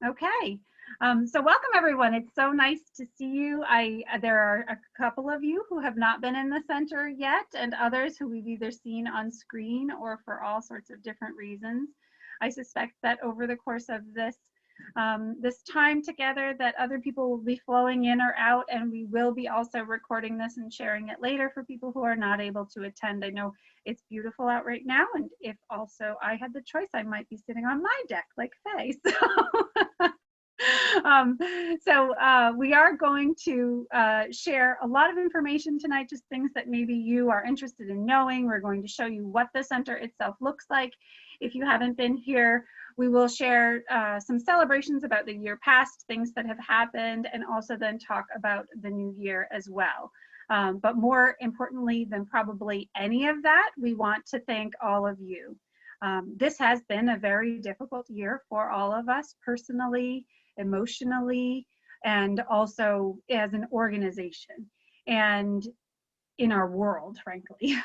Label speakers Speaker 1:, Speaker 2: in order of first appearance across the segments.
Speaker 1: Okay, so welcome everyone. It's so nice to see you. There are a couple of you who have not been in the center yet, and others who we've either seen on screen or for all sorts of different reasons. I suspect that over the course of this time together, that other people will be flowing in or out, and we will be also recording this and sharing it later for people who are not able to attend. I know it's beautiful out right now, and if also I had the choice, I might be sitting on my deck like Faye. Um, we are going to share a lot of information tonight, just things that maybe you are interested in knowing. We're going to show you what the center itself looks like. If you haven't been here, we will share some celebrations about the year past, things that have happened, and also then talk about the new year as well. But more importantly than probably any of that, we want to thank all of you. This has been a very difficult year for all of us personally, emotionally, and also as an organization and in our world, frankly.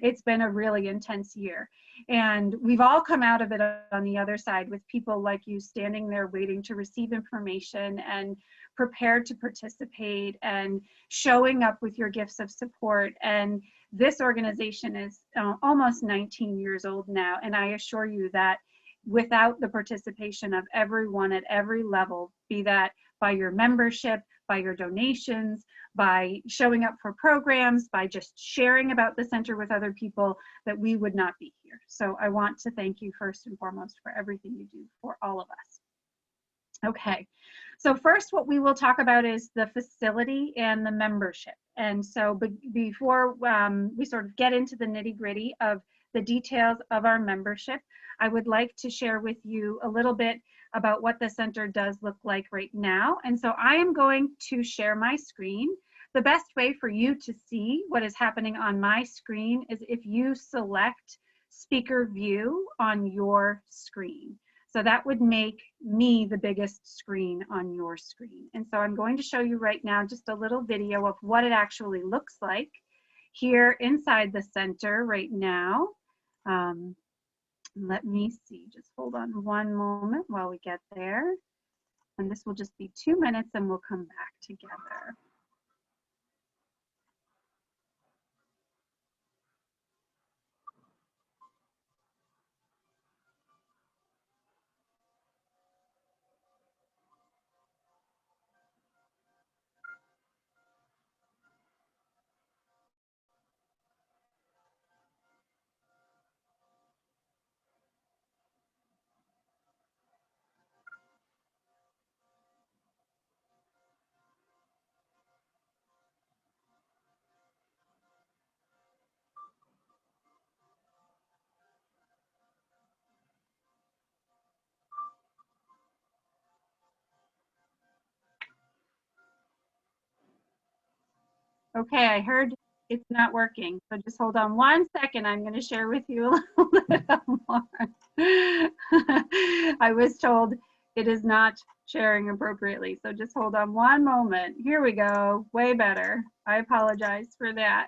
Speaker 1: It's been a really intense year. And we've all come out of it on the other side with people like you standing there waiting to receive information and prepared to participate and showing up with your gifts of support. And this organization is almost 19 years old now. And I assure you that without the participation of everyone at every level, be that by your membership, by your donations, by showing up for programs, by just sharing about the center with other people, that we would not be here. So I want to thank you first and foremost for everything you do for all of us. Okay, so first what we will talk about is the facility and the membership. And so before we sort of get into the nitty-gritty of the details of our membership, I would like to share with you a little bit about what the center does look like right now. And so I am going to share my screen. The best way for you to see what is happening on my screen is if you select speaker view on your screen. So that would make me the biggest screen on your screen. And so I'm going to show you right now just a little video of what it actually looks like here inside the center right now. Let me see, just hold on one moment while we get there. And this will just be 2 minutes and we'll come back together. Okay, I heard it's not working. So just hold on 1 second. I'm going to share with you a little bit more. I was told it is not sharing appropriately. So just hold on one moment. Here we go. Way better. I apologize for that.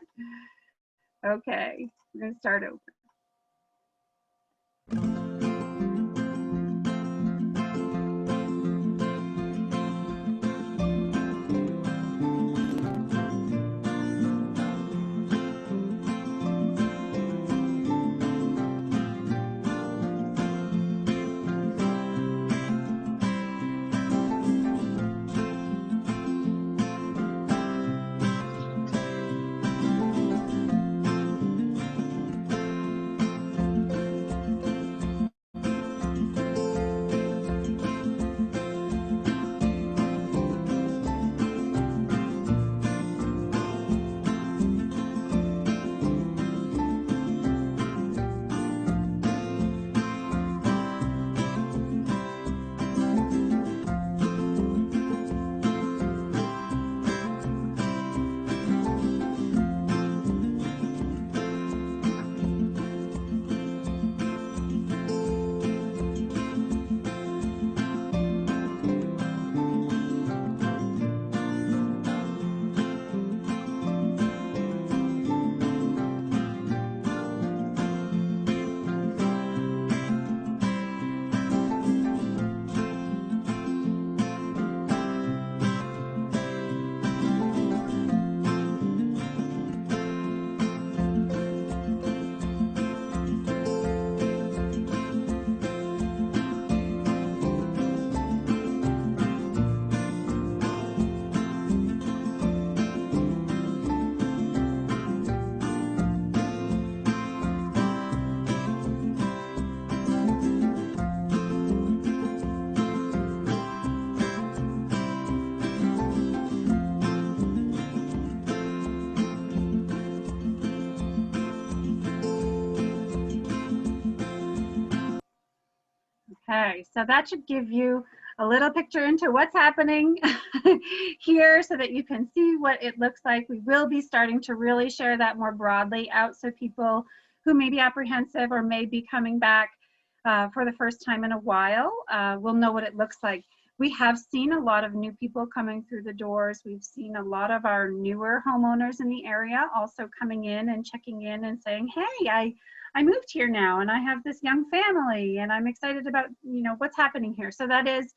Speaker 1: Okay, we're going to start over. Okay, so that should give you a little picture into what's happening here so that you can see what it looks like. We will be starting to really share that more broadly out so people who may be apprehensive or may be coming back for the first time in a while will know what it looks like. We have seen a lot of new people coming through the doors. We've seen a lot of our newer homeowners in the area also coming in and checking in and saying, hey, I moved here now and I have this young family and I'm excited about, you know, what's happening here. So that is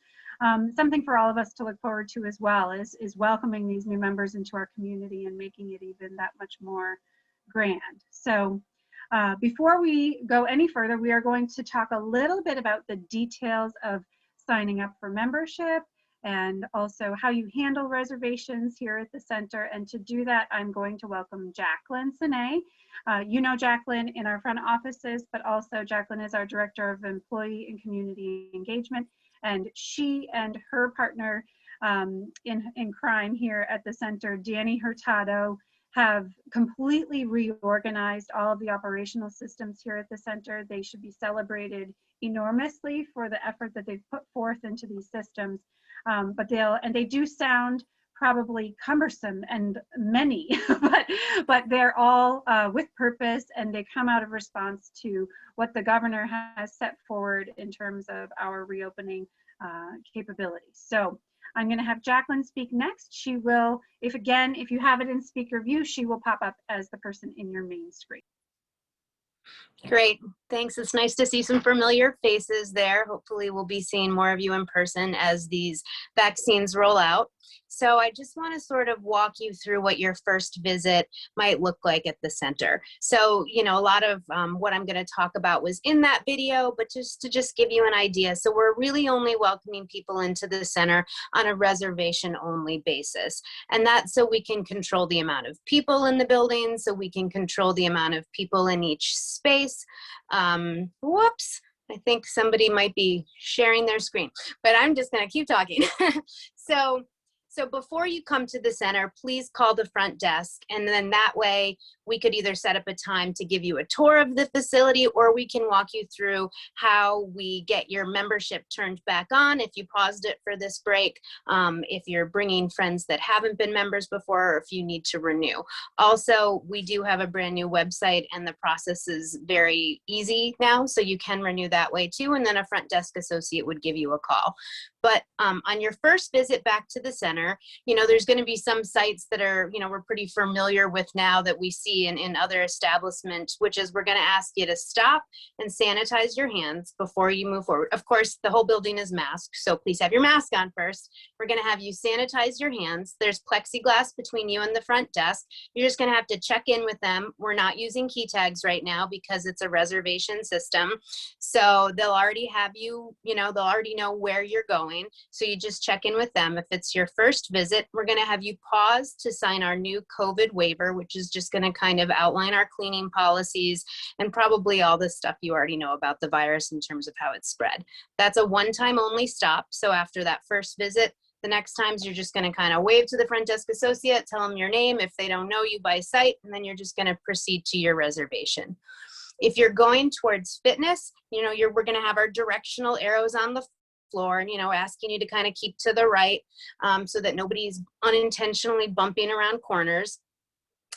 Speaker 1: something for all of us to look forward to as well, is welcoming these new members into our community and making it even that much more grand. So before we go any further, we are going to talk a little bit about the details of signing up for membership and also how you handle reservations here at the center. And to do that, I'm going to welcome Jacqueline Sine. You know Jacqueline in our front offices, but also Jacqueline is our Director of Employee and Community Engagement. And she and her partner in crime here at the center, Danny Hurtado, have completely reorganized all of the operational systems here at the center. They should be celebrated enormously for the effort that they've put forth into these systems. But they do sound probably cumbersome and many, but they're all with purpose, and they come out of response to what the governor has set forward in terms of our reopening capabilities. So I'm going to have Jacqueline speak next. She will, if you have it in speaker view, she will pop up as the person in your main screen.
Speaker 2: Great, thanks. It's nice to see some familiar faces there. Hopefully we'll be seeing more of you in person as these vaccines roll out. So I just want to sort of walk you through what your first visit might look like at the center. So, you know, a lot of what I'm going to talk about was in that video, but just to give you an idea. So we're really only welcoming people into the center on a reservation only basis. And that's so we can control the amount of people in the building, so we can control the amount of people in each space. Whoops. I think somebody might be sharing their screen, but I'm just going to keep talking. So before you come to the center, please call the front desk, and then that way we could either set up a time to give you a tour of the facility, or we can walk you through how we get your membership turned back on if you paused it for this break, if you're bringing friends that haven't been members before, or if you need to renew. Also, we do have a brand new website, and the process is very easy now, so you can renew that way too, and then a front desk associate would give you a call. But on your first visit back to the center, you know, there's going to be some sites that are, you know, we're pretty familiar with now that we see in other establishments, which is we're going to ask you to stop and sanitize your hands before you move forward. Of course, the whole building is masked, so please have your mask on first. We're going to have you sanitize your hands. There's plexiglass between you and the front desk. You're just going to have to check in with them. We're not using key tags right now because it's a reservation system. So they'll already have you, you know, they'll already know where you're going. So you just check in with them. If it's your first visit, we're going to have you pause to sign our new COVID waiver, which is just going to kind of outline our cleaning policies and probably all the stuff you already know about the virus in terms of how it's spread. That's a one-time only stop. So after that first visit, the next times you're just going to kind of wave to the front desk associate, tell them your name if they don't know you by sight, and then you're just going to proceed to your reservation. If you're going towards fitness, you know, we're going to have our directional arrows on the floor, and, you know, asking you to kind of keep to the right so that nobody's unintentionally bumping around corners.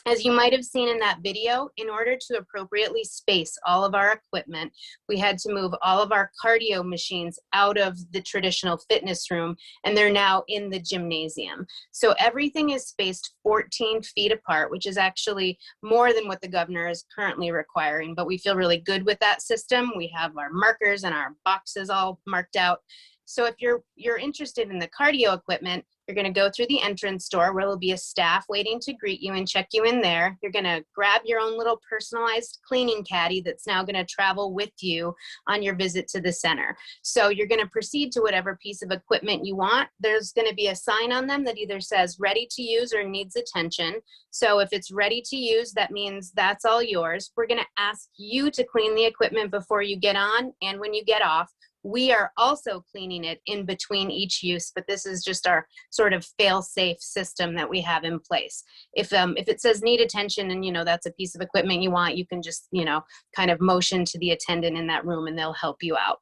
Speaker 2: As you might have seen in that video, in order to appropriately space all of our equipment, we had to move all of our cardio machines out of the traditional fitness room, and they're now in the gymnasium. So everything is spaced 14 feet apart, which is actually more than what the governor is currently requiring, but we feel really good with that system. We have our markers and our boxes all marked out. So if you're interested in the cardio equipment, you're going to go through the entrance door where there'll be a staff waiting to greet you and check you in there. You're going to grab your own little personalized cleaning caddy that's now going to travel with you on your visit to the center. So you're going to proceed to whatever piece of equipment you want. There's going to be a sign on them that either says ready to use or needs attention. So if it's ready to use, that means that's all yours. We're going to ask you to clean the equipment before you get on and when you get off. We are also cleaning it in between each use, but this is just our sort of fail-safe system that we have in place. If it says need attention and, you know, that's a piece of equipment you want, you can just, you know, kind of motion to the attendant in that room and they'll help you out.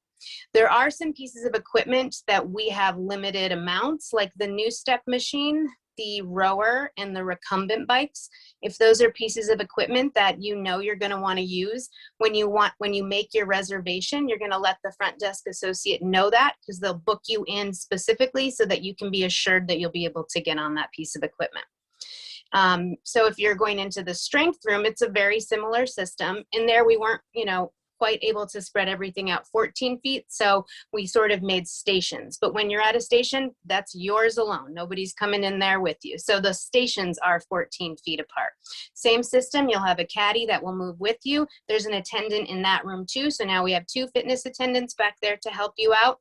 Speaker 2: There are some pieces of equipment that we have limited amounts, like the new step machine, the rower, and the recumbent bikes. If those are pieces of equipment that you know you're going to want to use when you make your reservation, you're going to let the front desk associate know that, because they'll book you in specifically so that you can be assured that you'll be able to get on that piece of equipment. So if you're going into the strength room, it's a very similar system. In there, we weren't, quite able to spread everything out 14 feet. So we sort of made stations, but when you're at a station, that's yours alone. Nobody's coming in there with you. So the stations are 14 feet apart. Same system, you'll have a caddy that will move with you. There's an attendant in that room too. So now we have 2 fitness attendants back there to help you out.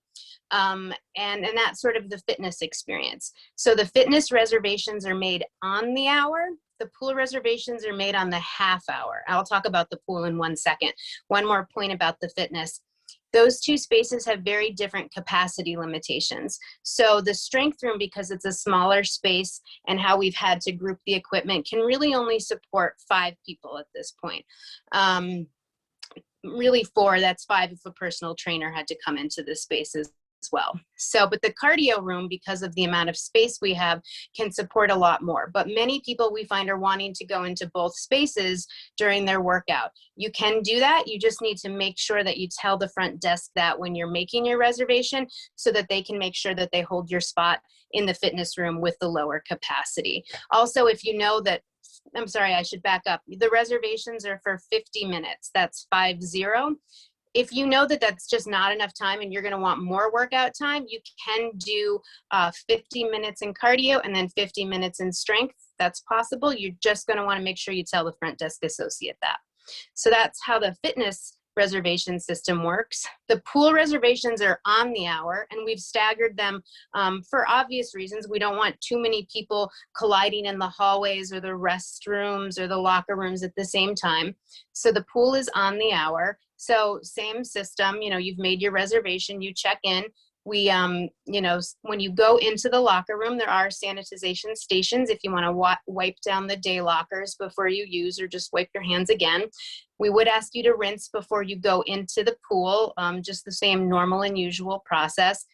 Speaker 2: And that's sort of the fitness experience. So the fitness reservations are made on the hour. The pool reservations are made on the half hour. I'll talk about the pool in 1 second. One more point about the fitness. Those 2 spaces have very different capacity limitations. So the strength room, because it's a smaller space and how we've had to group the equipment, can really only support 5 people at this point. Really 4, that's 5 if a personal trainer had to come into the spaces as well. So, but the cardio room, because of the amount of space we have, can support a lot more. But many people we find are wanting to go into both spaces during their workout. You can do that. You just need to make sure that you tell the front desk that when you're making your reservation, so that they can make sure that they hold your spot in the fitness room with the lower capacity. Also, if you know that, I'm sorry, I should back up. The reservations are for 50 minutes. That's 50. If you know that that's just not enough time and you're going to want more workout time, you can do 50 minutes in cardio and then 50 minutes in strength. That's possible. You're just going to want to make sure you tell the front desk associate that. So that's how the fitness reservation system works. The pool reservations are on the hour, and we've staggered them for obvious reasons. We don't want too many people colliding in the hallways or the restrooms or the locker rooms at the same time. So the pool is on the hour. So same system, you've made your reservation, you check in. We, when you go into the locker room, there are sanitization stations if you want to wipe down the day lockers before you use, or just wipe your hands again. We would ask you to rinse before you go into the pool, just the same normal and usual process.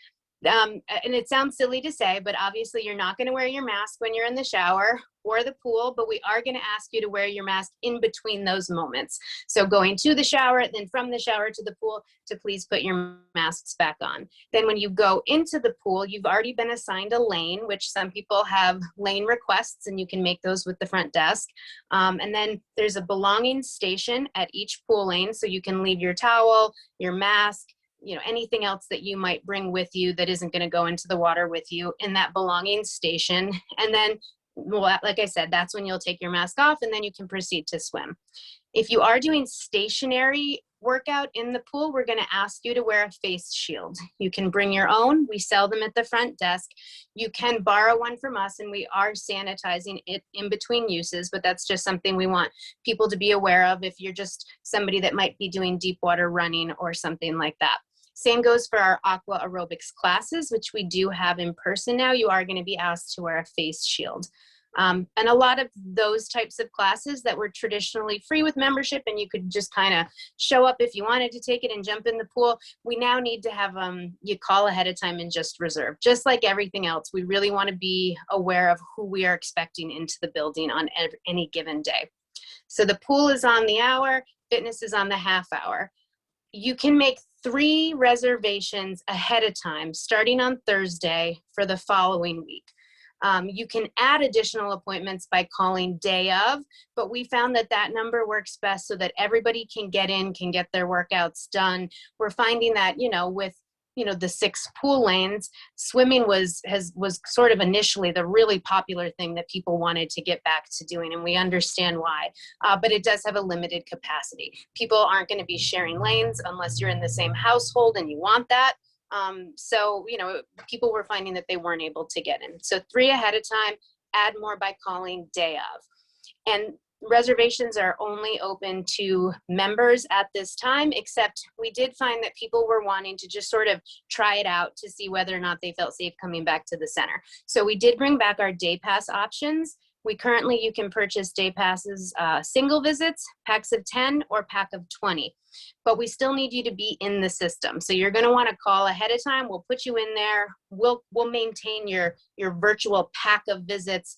Speaker 2: And it sounds silly to say, but obviously you're not going to wear your mask when you're in the shower or the pool, but we are going to ask you to wear your mask in between those moments. So going to the shower, then from the shower to the pool, to please put your masks back on. Then when you go into the pool, you've already been assigned a lane, which some people have lane requests, and you can make those with the front desk. And then there's a belonging station at each pool lane, so you can leave your towel, your mask, anything else that you might bring with you that isn't going to go into the water with you in that belonging station. And then, well, like I said, that's when you'll take your mask off, and then you can proceed to swim. If you are doing stationary workout in the pool, we're going to ask you to wear a face shield. You can bring your own. We sell them at the front desk. You can borrow one from us, and we are sanitizing it in between uses, but that's just something we want people to be aware of if you're just somebody that might be doing deep water running or something like that. Same goes for our aqua aerobics classes, which we do have in person now. You are going to be asked to wear a face shield. And a lot of those types of classes that were traditionally free with membership, and you could just kind of show up if you wanted to take it and jump in the pool, we now need to have you call ahead of time and just reserve. Just like everything else, we really want to be aware of who we are expecting into the building on any given day. So the pool is on the hour, fitness is on the half hour. You can make 3 reservations ahead of time, starting on Thursday for the following week. You can add additional appointments by calling day of, but we found that that number works best so that everybody can get in, can get their workouts done. We're finding that, with the 6 pool lanes, swimming was sort of initially the really popular thing that people wanted to get back to doing, and we understand why. But it does have a limited capacity. People aren't going to be sharing lanes unless you're in the same household and you want that. So, people were finding that they weren't able to get in. So 3 ahead of time, add more by calling day of. And reservations are only open to members at this time, except we did find that people were wanting to just sort of try it out to see whether or not they felt safe coming back to the center. So we did bring back our day pass options. Currently, you can purchase day passes, single visits, packs of 10, or pack of 20. But we still need you to be in the system. So you're going to want to call ahead of time. We'll put you in there. We'll maintain your virtual pack of visits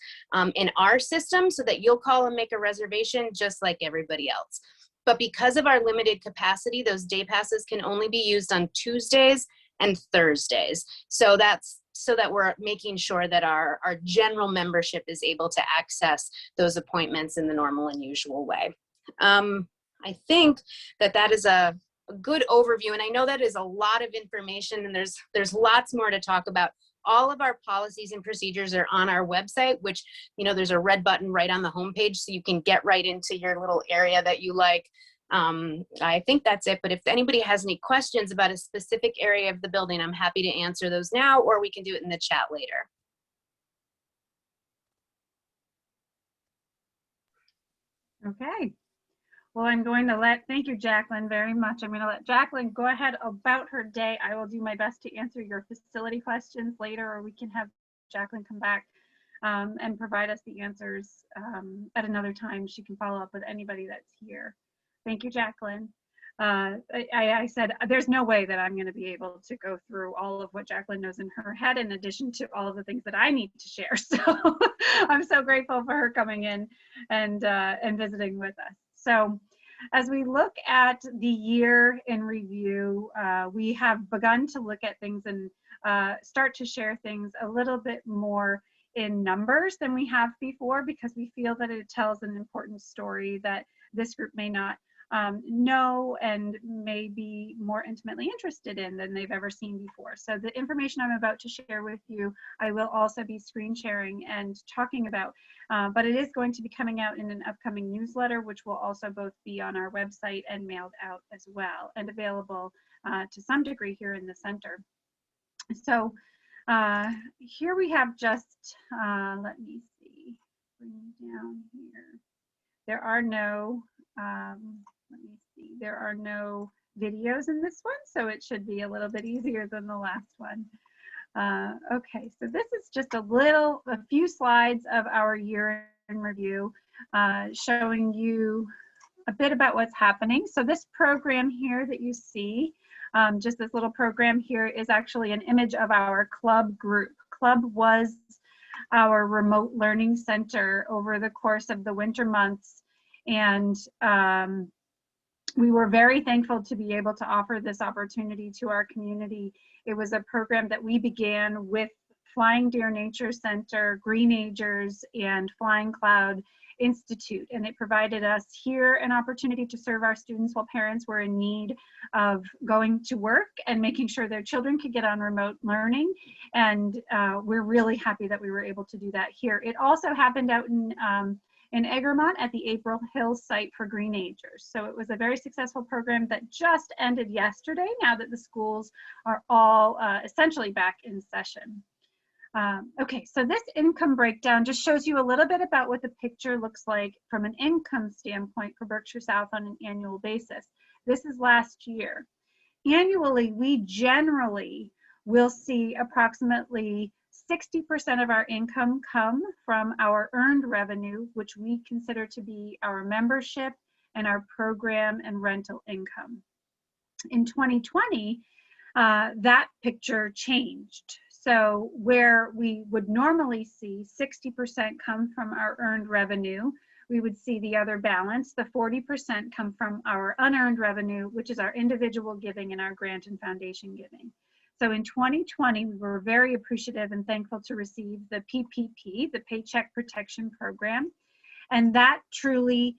Speaker 2: in our system so that you'll call and make a reservation just like everybody else. But because of our limited capacity, those day passes can only be used on Tuesdays and Thursdays. So that's so that we're making sure that our general membership is able to access those appointments in the normal and usual way. I think that is a good overview, and I know that is a lot of information, and there's lots more to talk about. All of our policies and procedures are on our website, which, there's a red button right on the homepage, so you can get right into your little area that you like. I think that's it, but if anybody has any questions about a specific area of the building, I'm happy to answer those now, or we can do it in the chat later.
Speaker 1: Okay. Well, I'm going to thank you, Jacqueline, very much. I'm going to let Jacqueline go ahead about her day. I will do my best to answer your facility questions later, or we can have Jacqueline come back and provide us the answers at another time. She can follow up with anybody that's here. Thank you, Jacqueline. I said there's no way that I'm going to be able to go through all of what Jacqueline knows in her head, in addition to all of the things that I need to share. So I'm so grateful for her coming in and visiting with us. So as we look at the year in review, we have begun to look at things and start to share things a little bit more in numbers than we have before, because we feel that it tells an important story that this group may not know and may be more intimately interested in than they've ever seen before. So the information I'm about to share with you, I will also be screen sharing and talking about, but it is going to be coming out in an upcoming newsletter, which will also both be on our website and mailed out as well, and available to some degree here in the center. So here we have just, let me see, bring down here. There are no, let me see, there are no videos in this one, so it should be a little bit easier than the last one. Okay, so this is just a few slides of our year in review, showing you a bit about what's happening. So this program here that you see, just this little program here, is actually an image of our club group. Club was our remote learning center over the course of the winter months, and we were very thankful to be able to offer this opportunity to our community. It was a program that we began with Flying Deer Nature Center, Greenagers, and Flying Cloud Institute, and it provided us here an opportunity to serve our students while parents were in need of going to work and making sure their children could get on remote learning. And we're really happy that we were able to do that here. It also happened out in Egremont at the April Hills site for Greenagers. So it was a very successful program that just ended yesterday, now that the schools are all essentially back in session. Okay, so this income breakdown just shows you a little bit about what the picture looks like from an income standpoint for Berkshire South on an annual basis. This is last year. Annually, we generally will see approximately 60% of our income come from our earned revenue, which we consider to be our membership and our program and rental income. In 2020, that picture changed. So where we would normally see 60% come from our earned revenue, we would see the other balance, the 40%, come from our unearned revenue, which is our individual giving and our grant and foundation giving. So in 2020, we were very appreciative and thankful to receive the PPP, the Paycheck Protection Program. And that truly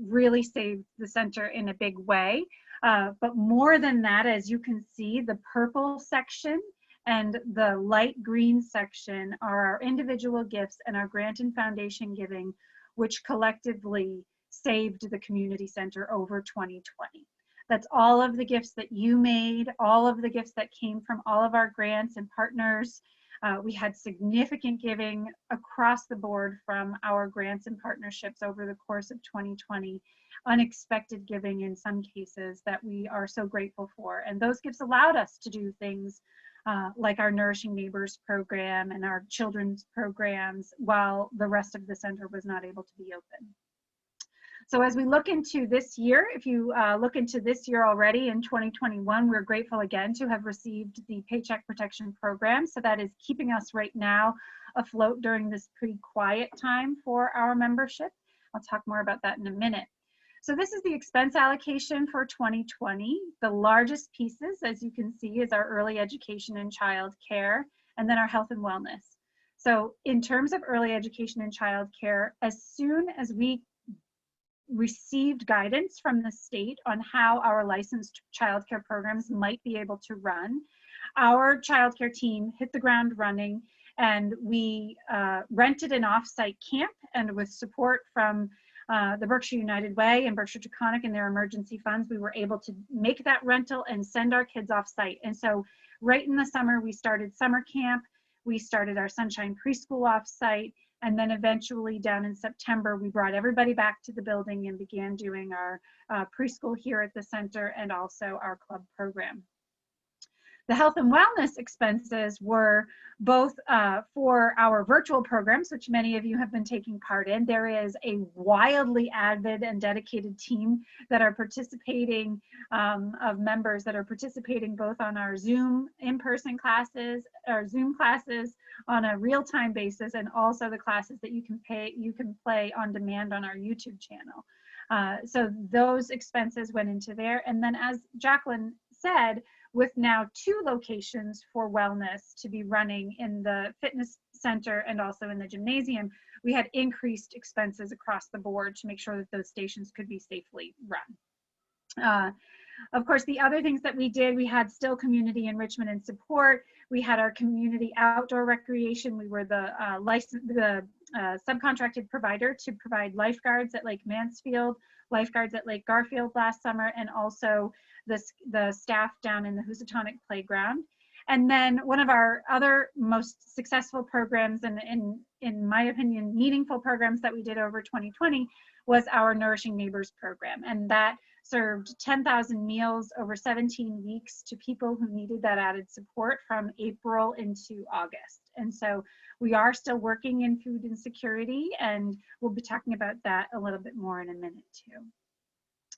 Speaker 1: really saved the center in a big way. But more than that, as you can see, the purple section and the light green section are our individual gifts and our grant and foundation giving, which collectively saved the community center over 2020. That's all of the gifts that you made, all of the gifts that came from all of our grants and partners. We had significant giving across the board from our grants and partnerships over the course of 2020, unexpected giving in some cases that we are so grateful for. And those gifts allowed us to do things like our Nourishing Neighbors program and our children's programs, while the rest of the center was not able to be open. So as we look into this year, if you look into this year already in 2021, we're grateful again to have received the Paycheck Protection Program. So that is keeping us right now afloat during this pretty quiet time for our membership. I'll talk more about that in a minute. So this is the expense allocation for 2020. The largest pieces, as you can see, is our early education and child care, and then our health and wellness. So in terms of early education and child care, as soon as we received guidance from the state on how our licensed childcare programs might be able to run, our childcare team hit the ground running, and we rented an off-site camp, and with support from the Berkshire United Way and Berkshire Taconic and their emergency funds, we were able to make that rental and send our kids off-site. And so right in the summer, we started summer camp, we started our Sunshine Preschool off-site, and then eventually down in September, we brought everybody back to the building and began doing our preschool here at the center and also our club program. The health and wellness expenses were both for our virtual programs, which many of you have been taking part in. There is a wildly avid and dedicated team that are participating, of members that are participating both on our Zoom in-person classes, or Zoom classes on a real-time basis, and also the classes that you can play on demand on our YouTube channel. So those expenses went into there. And then, as Jacqueline said, with now 2 locations for wellness to be running in the fitness center and also in the gymnasium, we had increased expenses across the board to make sure that those stations could be safely run. Of course, the other things that we did, we had still community enrichment and support. We had our community outdoor recreation. We were the subcontracted provider to provide lifeguards at Lake Mansfield, lifeguards at Lake Garfield last summer, and also the staff down in the Housatonic playground. And then one of our other most successful programs, and in my opinion, meaningful programs that we did over 2020 was our Nourishing Neighbors program. And that served 10,000 meals over 17 weeks to people who needed that added support from April into August. And so we are still working in food insecurity, and we'll be talking about that a little bit more in a minute too.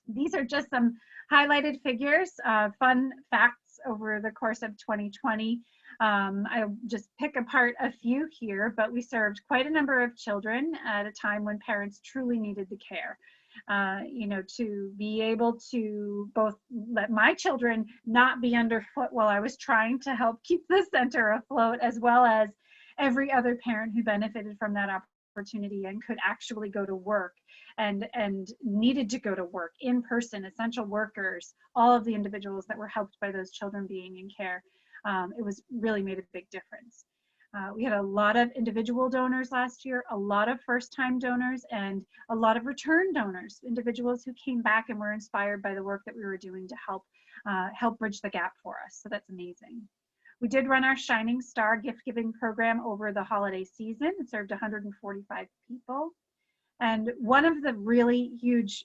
Speaker 1: These are just some highlighted figures, fun facts over the course of 2020. I'll just pick apart a few here, but we served quite a number of children at a time when parents truly needed the care. You know, to be able to both let my children not be underfoot while I was trying to help keep the center afloat, as well as every other parent who benefited from that opportunity and could actually go to work and needed to go to work in person, essential workers, all of the individuals that were helped by those children being in care. It was really made a big difference. We had a lot of individual donors last year, a lot of first-time donors, and a lot of return donors, individuals who came back and were inspired by the work that we were doing to help bridge the gap for us. So that's amazing. We did run our Shining Star gift giving program over the holiday season. It served 145 people. And one of the really huge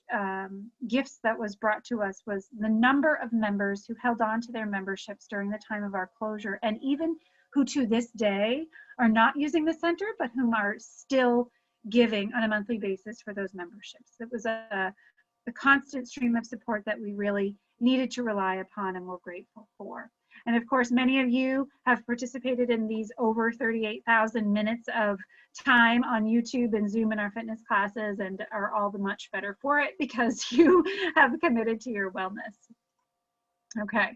Speaker 1: gifts that was brought to us was the number of members who held on to their memberships during the time of our closure, and even who to this day are not using the center, but whom are still giving on a monthly basis for those memberships. It was a constant stream of support that we really needed to rely upon and we're grateful for. And of course, many of you have participated in these over 38,000 minutes of time on YouTube and Zoom in our fitness classes, and are all the much better for it because you have committed to your wellness. Okay,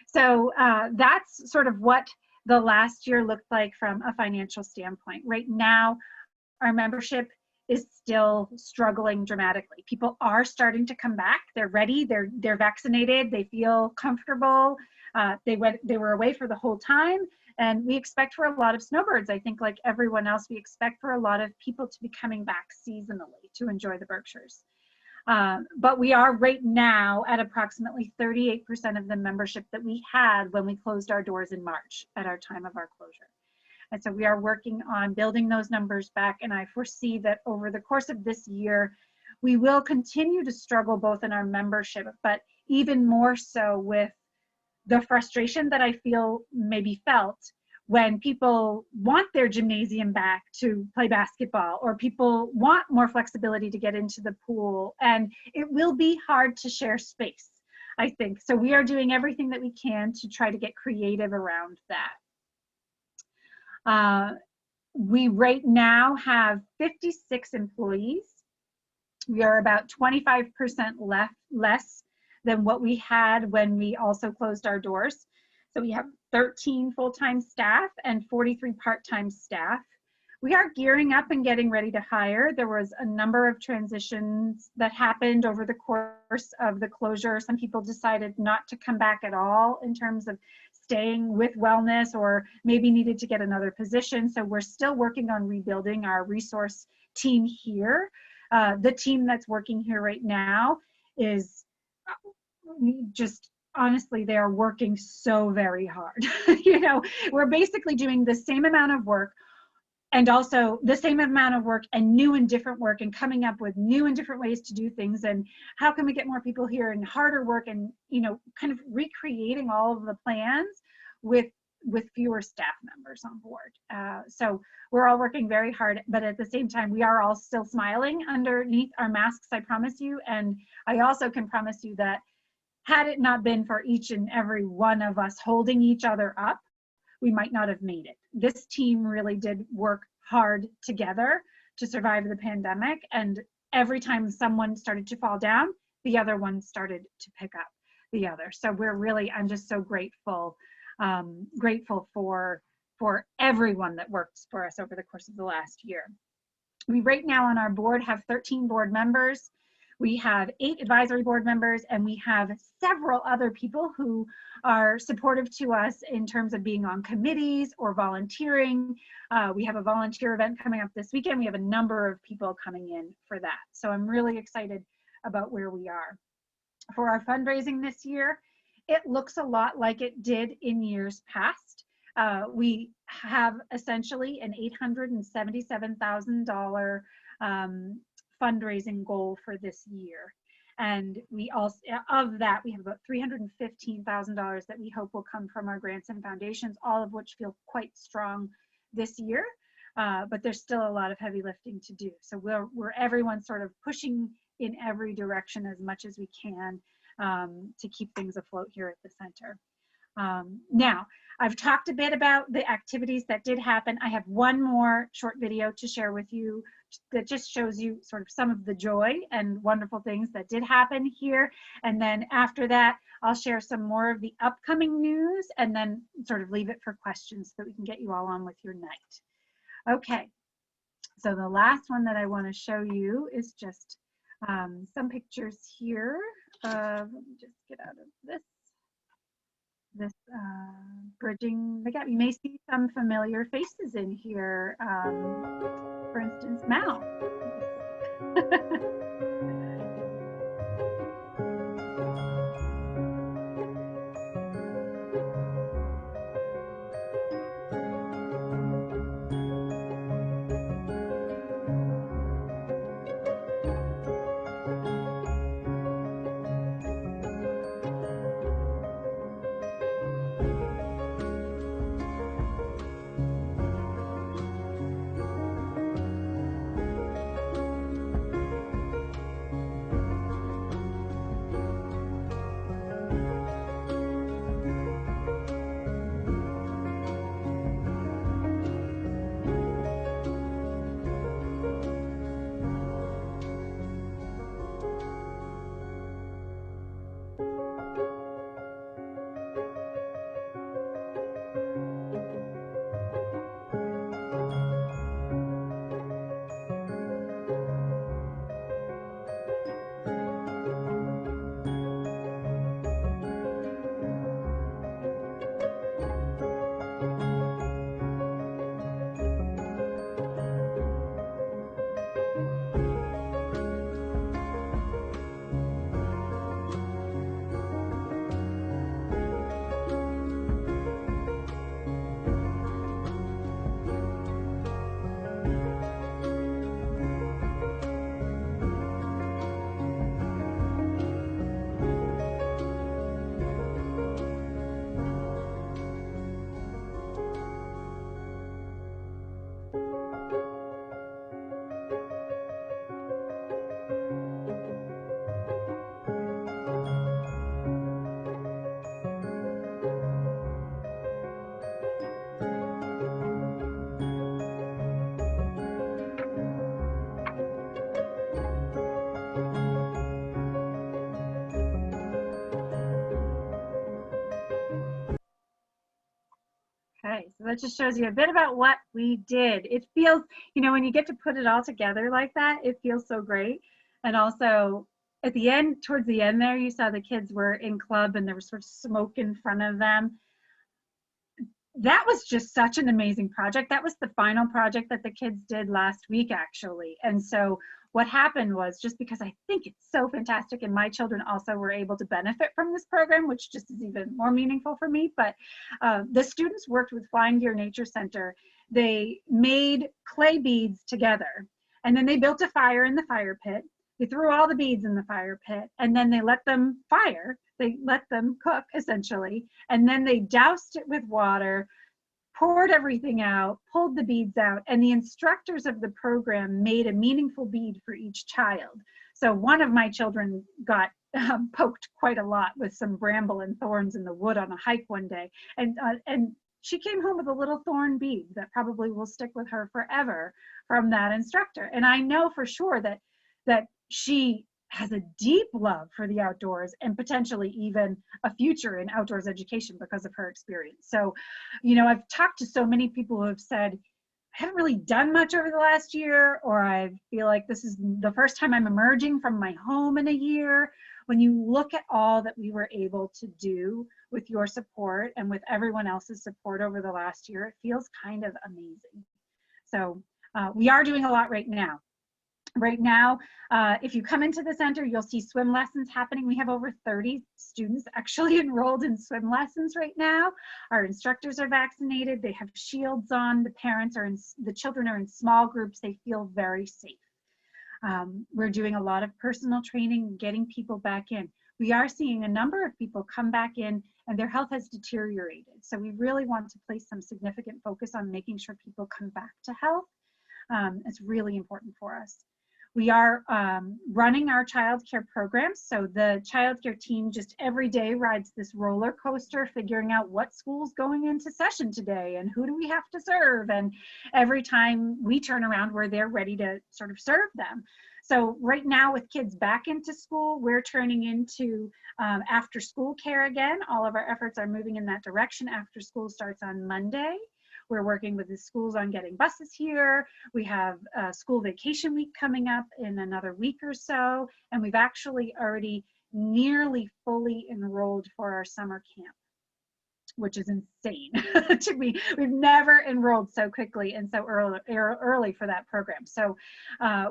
Speaker 1: so that's sort of what the last year looked like from a financial standpoint. Right now, our membership is still struggling dramatically. People are starting to come back. They're ready. They're vaccinated. They feel comfortable. They were away for the whole time, and we expect for a lot of snowbirds. I think, like everyone else, we expect for a lot of people to be coming back seasonally to enjoy the Berkshires. But we are right now at approximately 38% of the membership that we had when we closed our doors in March at our time of our closure. And so we are working on building those numbers back, and I foresee that over the course of this year, we will continue to struggle both in our membership, but even more so with the frustration that I feel maybe felt when people want their gymnasium back to play basketball, or people want more flexibility to get into the pool. And it will be hard to share space, I think. So we are doing everything that we can to try to get creative around that. We right now have 56 employees. We are about 25% less than what we had when we also closed our doors. So we have 13 full-time staff and 43 part-time staff. We are gearing up and getting ready to hire. There was a number of transitions that happened over the course of the closure. Some people decided not to come back at all in terms of staying with wellness, or maybe needed to get another position. So we're still working on rebuilding our resource team here. The team that's working here right now is just, honestly, they are working so very hard. You know, we're basically doing the same amount of work, and also the same amount of work and new and different work, and coming up with new and different ways to do things, and how can we get more people here, and harder work, and, you know, kind of recreating all of the plans with fewer staff members on board. So we're all working very hard, but at the same time, we are all still smiling underneath our masks, I promise you. And I also can promise you that had it not been for each and every one of us holding each other up, we might not have made it. This team really did work hard together to survive the pandemic. And every time someone started to fall down, the other one started to pick up the other. So I'm just so grateful, grateful for everyone that works for us over the course of the last year. We right now on our board have 13 board members. We have 8 advisory board members, and we have several other people who are supportive to us in terms of being on committees or volunteering. We have a volunteer event coming up this weekend. We have a number of people coming in for that. So I'm really excited about where we are. For our fundraising this year, it looks a lot like it did in years past. We have essentially an $877,000 fundraising goal for this year. And we also, of that, we have about $315,000 that we hope will come from our grants and foundations, all of which feel quite strong this year. But there's still a lot of heavy lifting to do. So we're everyone sort of pushing in every direction as much as we can to keep things afloat here at the center. Now, I've talked a bit about the activities that did happen. I have one more short video to share with you that just shows you sort of some of the joy and wonderful things that did happen here. And then after that, I'll share some more of the upcoming news, and then sort of leave it for questions so that we can get you all on with your night. Okay, so the last one that I want to show you is just some pictures here. Let me just get out of this bridging the gap. You may see some familiar faces in here. For instance, Mal. Okay, so that just shows you a bit about what we did. It feels, you know, when you get to put it all together like that, it feels so great. And also at the end, towards the end there, you saw the kids were in club and there was sort of smoke in front of them. That was just such an amazing project. That was the final project that the kids did last week, actually. And so what happened was, just because I think it's so fantastic, and my children also were able to benefit from this program, which just is even more meaningful for me, but the students worked with Flying Deer Nature Center. They made clay beads together, and then they built a fire in the fire pit. They threw all the beads in the fire pit, and then they let them fire. They let them cook, essentially, and then they doused it with water, poured everything out, pulled the beads out, and the instructors of the program made a meaningful bead for each child. So one of my children got poked quite a lot with some bramble and thorns in the wood on a hike one day, and she came home with a little thorn bead that probably will stick with her forever from that instructor. And I know for sure that she has a deep love for the outdoors and potentially even a future in outdoors education because of her experience. So, you know, I've talked to so many people who have said, I haven't really done much over the last year, or I feel like this is the first time I'm emerging from my home in a year. When you look at all that we were able to do with your support and with everyone else's support over the last year, it feels kind of amazing. So we are doing a lot right now. Right now, if you come into the center, you'll see swim lessons happening. We have over 30 students actually enrolled in swim lessons right now. Our instructors are vaccinated. They have shields on. The children are in small groups. They feel very safe. We're doing a lot of personal training, getting people back in. We are seeing a number of people come back in and their health has deteriorated. So we really want to place some significant focus on making sure people come back to health. It's really important for us. We are running our childcare programs. So the childcare team just every day rides this roller coaster, figuring out what school's going into session today and who do we have to serve. And every time we turn around, we're there ready to sort of serve them. So right now with kids back into school, we're turning into after school care again. All of our efforts are moving in that direction. After school starts on Monday. We're working with the schools on getting buses here. We have school vacation week coming up in another week or so. And we've actually already nearly fully enrolled for our summer camp, which is insane. We've never enrolled so quickly and so early for that program. So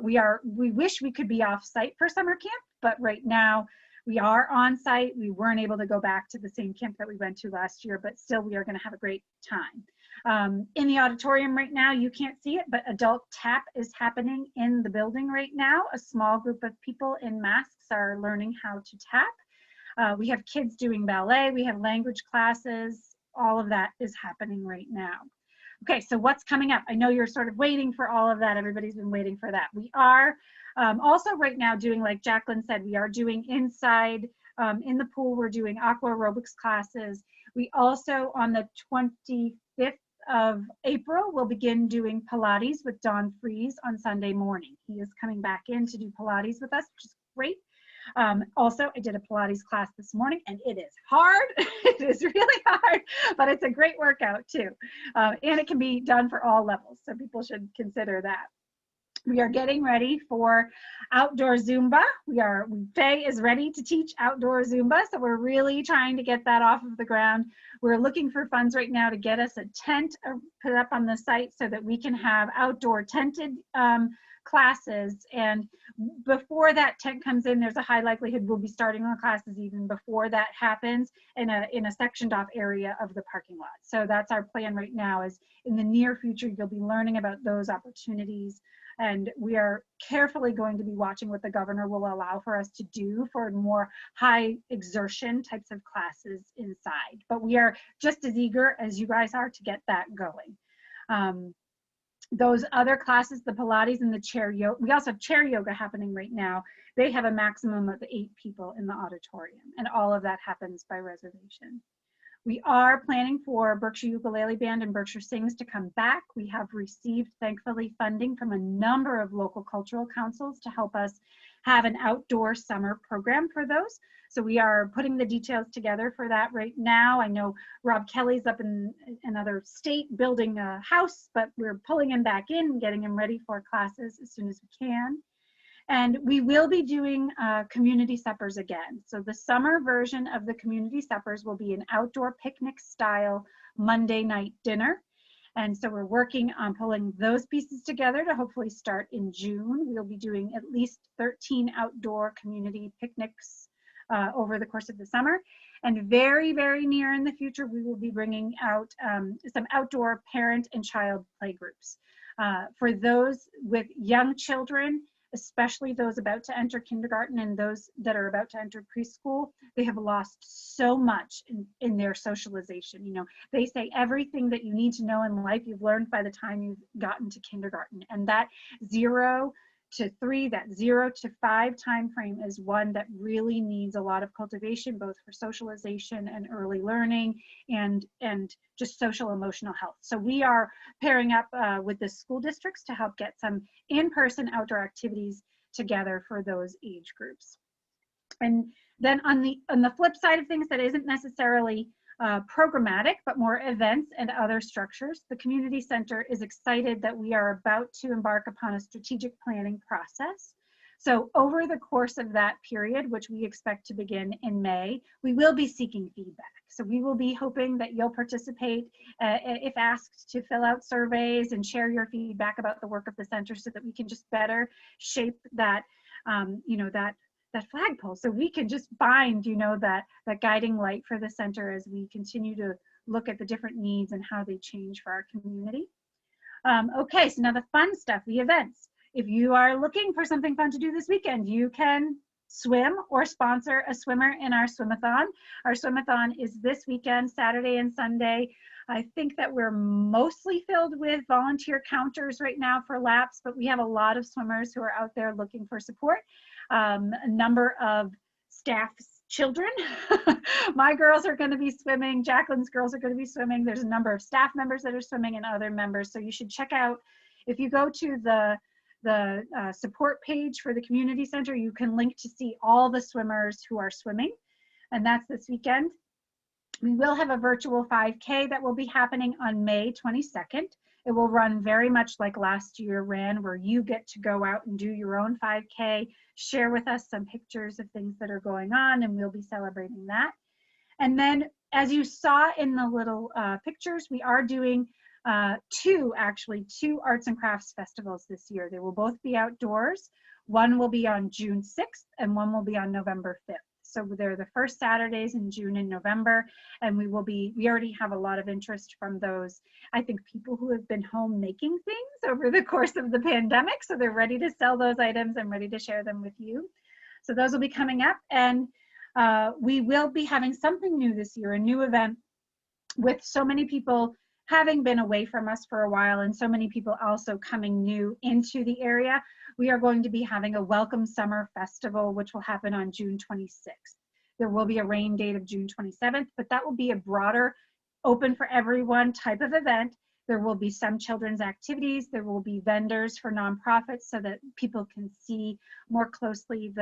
Speaker 1: we wish we could be off site for summer camp, but right now we are on site. We weren't able to go back to the same camp that we went to last year, but still we are going to have a great time. In the auditorium right now, you can't see it, but adult tap is happening in the building right now. A small group of people in masks are learning how to tap. We have kids doing ballet, we have language classes, all of that is happening right now. Okay, so what's coming up? I know you're sort of waiting for all of that. Everybody's been waiting for that. We are also right now doing, like Jacqueline said, we are doing inside in the pool, we're doing aqua aerobics classes. We also, on the 25th of April, we'll begin doing Pilates with Don Fries on Sunday morning. He is coming back in to do Pilates with us, which is great. Also, I did a Pilates class this morning and it is hard. It is really hard, but it's a great workout too. And it can be done for all levels. So people should consider that. We are getting ready for outdoor Zumba. Faye is ready to teach outdoor Zumba. So we're really trying to get that off of the ground. We're looking for funds right now to get us a tent put up on the site so that we can have outdoor tented classes. And before that tent comes in, there's a high likelihood we'll be starting the classes even before that happens in a sectioned off area of the parking lot. So that's our plan right now, is in the near future, you'll be learning about those opportunities. And we are carefully going to be watching what the governor will allow for us to do for more high exertion types of classes inside. But we are just as eager as you guys are to get that going. Those other classes, the Pilates and the chair yoga, we also have chair yoga happening right now. They have a maximum of 8 people in the auditorium, and all of that happens by reservation. We are planning for Berkshire Ukulele Band and Berkshire Sings to come back. We have received, thankfully, funding from a number of local cultural councils to help us have an outdoor summer program for those. So we are putting the details together for that right now. I know Rob Kelly's up in another state building a house, but we're pulling him back in, getting him ready for classes as soon as we can. And we will be doing community suppers again. So the summer version of the community suppers will be an outdoor picnic style Monday night dinner. And so we're working on pulling those pieces together to hopefully start in June. We'll be doing at least 13 outdoor community picnics over the course of the summer. And very, very near in the future, we will be bringing out some outdoor parent and child play groups. For those with young children, especially those about to enter kindergarten and those that are about to enter preschool, they have lost so much in their socialization. You know, they say everything that you need to know in life you've learned by the time you've gotten to kindergarten. And that 0 to 3, that 0 to 5 time frame is one that really needs a lot of cultivation, both for socialization and early learning and just social emotional health. So we are pairing up with the school districts to help get some in-person outdoor activities together for those age groups. And then on the flip side of things that isn't necessarily programmatic, but more events and other structures, the community center is excited that we are about to embark upon a strategic planning process. So over the course of that period, which we expect to begin in May, we will be seeking feedback. So we will be hoping that you'll participate if asked to fill out surveys and share your feedback about the work of the center so that we can just better shape that, you know, that flagpole, so we can just find, you know, that guiding light for the center as we continue to look at the different needs and how they change for our community. Okay, so now the fun stuff, the events. If you are looking for something fun to do this weekend, you can swim or sponsor a swimmer in our swimathon. Our swimathon is this weekend, Saturday and Sunday. I think that we're mostly filled with volunteer counters right now for laps, but we have a lot of swimmers who are out there looking for support. A number of staff's children. My girls are going to be swimming. Jacqueline's girls are going to be swimming. There's a number of staff members that are swimming and other members. So you should check out, if you go to the support page for the community center, you can link to see all the swimmers who are swimming. And that's this weekend. We will have a virtual 5K that will be happening on May 22nd. It will run very much like last year ran, where you get to go out and do your own 5K, share with us some pictures of things that are going on, and we'll be celebrating that. And then, as you saw in the little pictures, we are doing two arts and crafts festivals this year. They will both be outdoors. One will be on June 6th and one will be on November 5th. So they're the first Saturdays in June and November, and we already have a lot of interest from those, I think, people who have been home making things over the course of the pandemic. So they're ready to sell those items and ready to share them with you. So those will be coming up, and we will be having something new this year, a new event with so many people having been away from us for a while and so many people also coming new into the area. We are going to be having a Welcome Summer Festival, which will happen on June 26th. There will be a rain date of June 27th, but that will be a broader, open for everyone type of event. There will be some children's activities. There will be vendors for nonprofits so that people can see more closely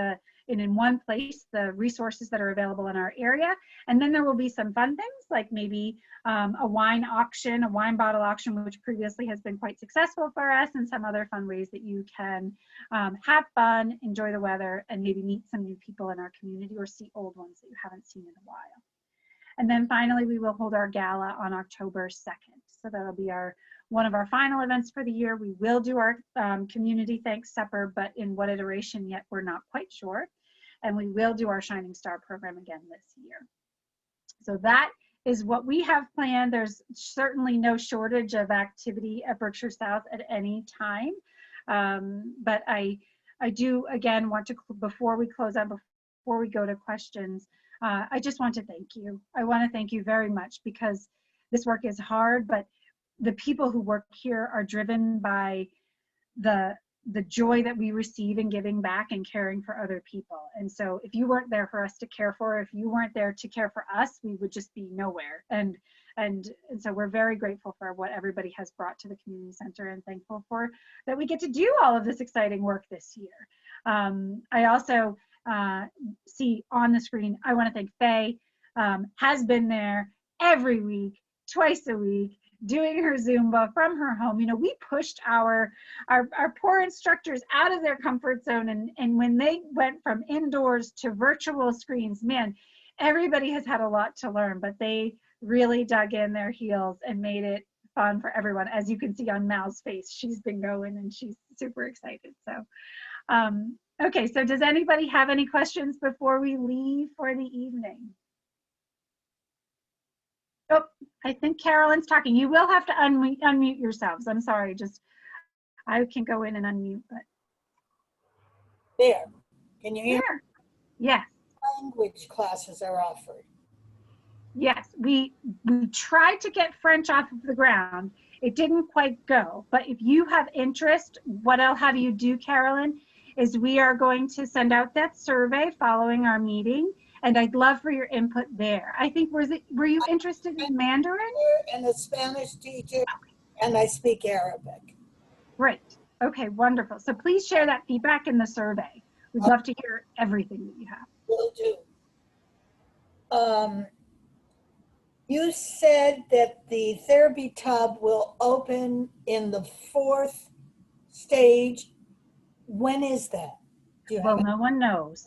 Speaker 1: in one place the resources that are available in our area. And then there will be some fun things like maybe a wine auction, a wine bottle auction, which previously has been quite successful for us, and some other fun ways that you can have fun, enjoy the weather, and maybe meet some new people in our community or see old ones that you haven't seen in a while. And then finally, we will hold our gala on October 2nd. So that'll be one of our final events for the year. We will do our community thanks supper, but in what iteration yet, we're not quite sure. And we will do our Shining Star program again this year. So that is what we have planned. There's certainly no shortage of activity at Berkshire South at any time. But I do, again, want to, before we close out, before we go to questions, I just want to thank you. I want to thank you very much, because this work is hard, but the people who work here are driven by the joy that we receive in giving back and caring for other people. And so if you weren't there for us to care for, if you weren't there to care for us, we would just be nowhere. And And so we're very grateful for what everybody has brought to the community center and thankful for that we get to do all of this exciting work this year. I also see on the screen, I want to thank Faye, has been there every week, twice a week, doing her Zumba from her home. You know, we pushed our poor instructors out of their comfort zone, and when they went from indoors to virtual screens, man, everybody has had a lot to learn, but they really dug in their heels and made it fun for everyone. As you can see on Mal's face, she's been going and she's super excited. So, okay, so does anybody have any questions before we leave for the evening? Oh, I think Carolyn's talking. You will have to unmute yourselves. I'm sorry, just I can go in and unmute, but.
Speaker 3: There, can you hear?
Speaker 1: There. Yes.
Speaker 3: Language classes are offered.
Speaker 1: Yes, we tried to get French off of the ground. It didn't quite go, but if you have interest, what I'll have you do, Carolyn, is we are going to send out that survey following our meeting, and I'd love for your input there. I think, were you interested in Mandarin?
Speaker 3: And a Spanish teacher, and I speak Arabic.
Speaker 1: Great. Okay, wonderful. So please share that feedback in the survey. We'd love to hear everything that you have.
Speaker 3: Will do. You said that the therapy tub will open in the 4th stage. When is that? Do you
Speaker 1: Well,
Speaker 3: have
Speaker 1: no one knows,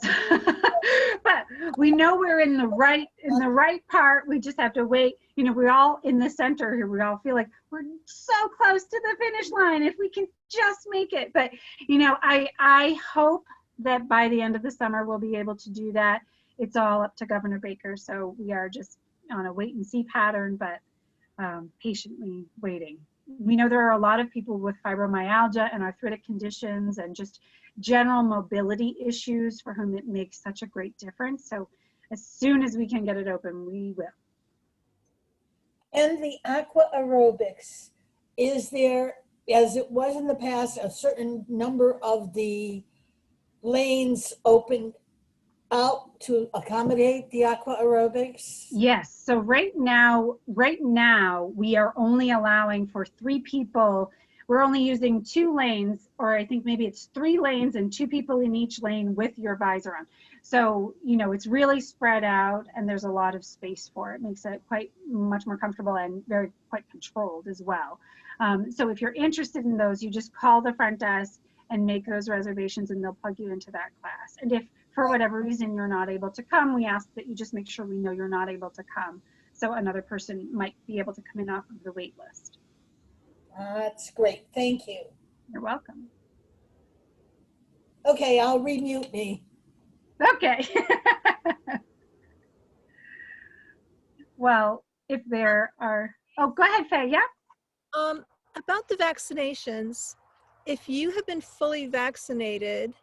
Speaker 1: but we know we're in the right part. We just have to wait. You know, we're all in the center here. We all feel like we're so close to the finish line. If we can just make it, but you know, I hope that by the end of the summer we'll be able to do that. It's all up to Governor Baker, so we are just on a wait and see pattern, but patiently waiting. We know there are a lot of people with fibromyalgia and arthritic conditions and just general mobility issues for whom it makes such a great difference. So as soon as we can get it open, we will.
Speaker 3: And the aqua aerobics, is there, as it was in the past, a certain number of the lanes opened out to accommodate the aqua aerobics?
Speaker 1: Yes. So right now we are only allowing for 3 people. We're only using 2 lanes, or I think maybe it's 3 lanes and 2 people in each lane with your visor on. So, you know, it's really spread out and there's a lot of space for it. Makes it quite much more comfortable and quite controlled as well. So if you're interested in those, you just call the front desk and make those reservations and they'll plug you into that class. And if for whatever reason you're not able to come, we ask that you just make sure we know you're not able to come, so another person might be able to come in off of the wait list.
Speaker 3: That's great. Thank you.
Speaker 1: You're welcome.
Speaker 3: Okay, I'll remute me.
Speaker 1: Okay. Well, if there are, oh, go ahead, Faye. Yeah.
Speaker 4: About the vaccinations, if you have been fully vaccinated,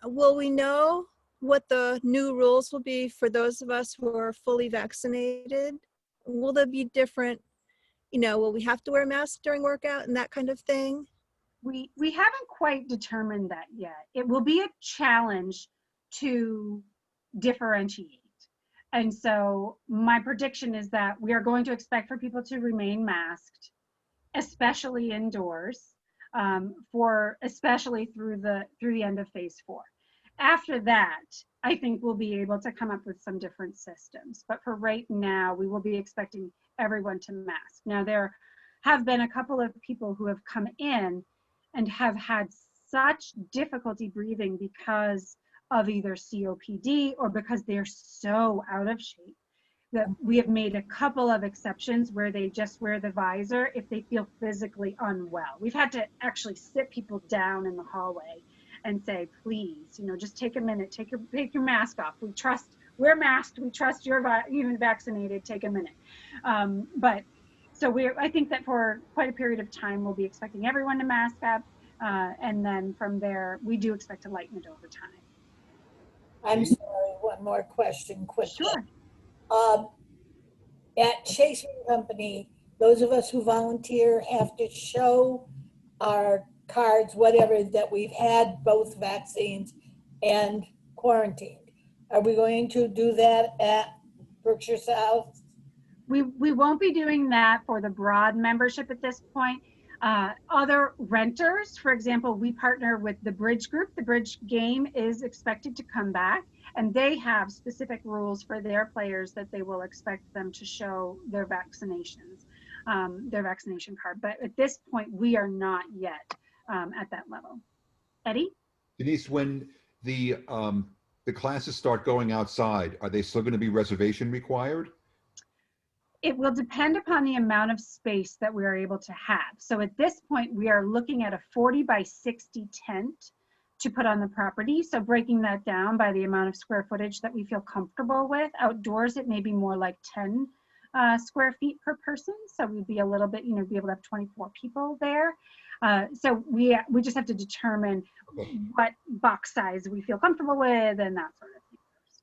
Speaker 4: will we know what the new rules will be for those of us who are fully vaccinated? Will they be different? You know, will we have to wear masks during workout and that kind of thing?
Speaker 1: We haven't quite determined that yet. It will be a challenge to differentiate. And so my prediction is that we are going to expect for people to remain masked, especially indoors, especially through the end of phase 4. After that, I think we'll be able to come up with some different systems. But for right now, we will be expecting everyone to mask. Now, there have been a couple of people who have come in and have had such difficulty breathing because of either COPD or because they're so out of shape that we have made a couple of exceptions where they just wear the visor if they feel physically unwell. We've had to actually sit people down in the hallway and say, please, you know, just take a minute, take your mask off. We're masked, we trust you're even vaccinated, take a minute. But so I think that for quite a period of time, we'll be expecting everyone to mask up. And then from there, we do expect to lighten it over time.
Speaker 3: I'm sorry, one more question quickly.
Speaker 1: Sure.
Speaker 3: At Chase Company, those of us who volunteer have to show our cards, whatever, that we've had both vaccines and quarantined. Are we going to do that at Berkshire South?
Speaker 1: We won't be doing that for the broad membership at this point. Other renters, for example, we partner with the Bridge Group. The Bridge game is expected to come back, and they have specific rules for their players that they will expect them to show their vaccinations, their vaccination card. But at this point, we are not yet at that level. Eddie?
Speaker 5: Denise, when the classes start going outside, are they still going to be reservation required?
Speaker 1: It will depend upon the amount of space that we are able to have. So at this point, we are looking at a 40 by 60 tent to put on the property. So breaking that down by the amount of square footage that we feel comfortable with. Outdoors, it may be more like 10 square feet per person. So we'd be a little bit, you know, be able to have 24 people there. So we just have to determine what box size we feel comfortable with and that sort of thing first.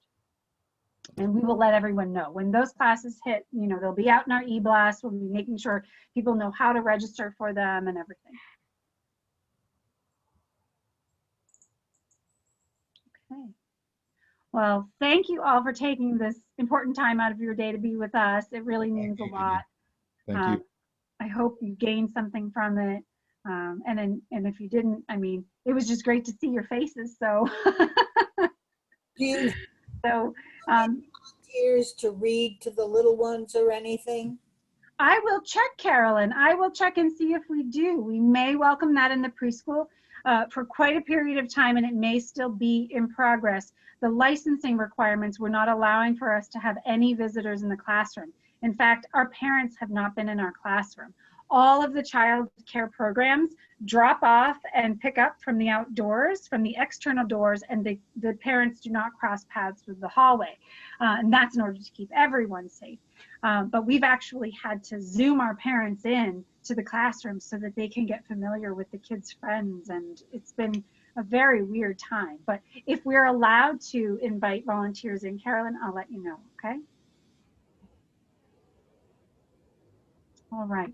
Speaker 1: And we will let everyone know when those classes hit, you know, they'll be out in our e-blast. We'll be making sure people know how to register for them and everything. Okay. Well, thank you all for taking this important time out of your day to be with us. It really means a lot.
Speaker 5: Thank you.
Speaker 1: I hope you gained something from it. And if you didn't, I mean, it was just great to see your faces. So,
Speaker 3: Do you
Speaker 1: so
Speaker 3: volunteers to read to the little ones or anything?
Speaker 1: I will check, Carolyn. I will check and see if we do. We may welcome that in the preschool for quite a period of time, and it may still be in progress. The licensing requirements were not allowing for us to have any visitors in the classroom. In fact, our parents have not been in our classroom. All of the child care programs drop off and pick up from the outdoors, from the external doors, and the parents do not cross paths with the hallway. And that's in order to keep everyone safe. But we've actually had to Zoom our parents in to the classroom so that they can get familiar with the kids' friends. And it's been a very weird time. But if we're allowed to invite volunteers in, Carolyn, I'll let you know, okay? All right.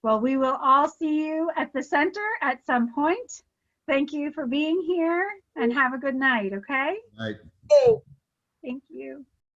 Speaker 1: Well, we will all see you at the center at some point. Thank you for being here and have a good night, okay?
Speaker 5: All right.
Speaker 3: Oh.
Speaker 1: Thank you.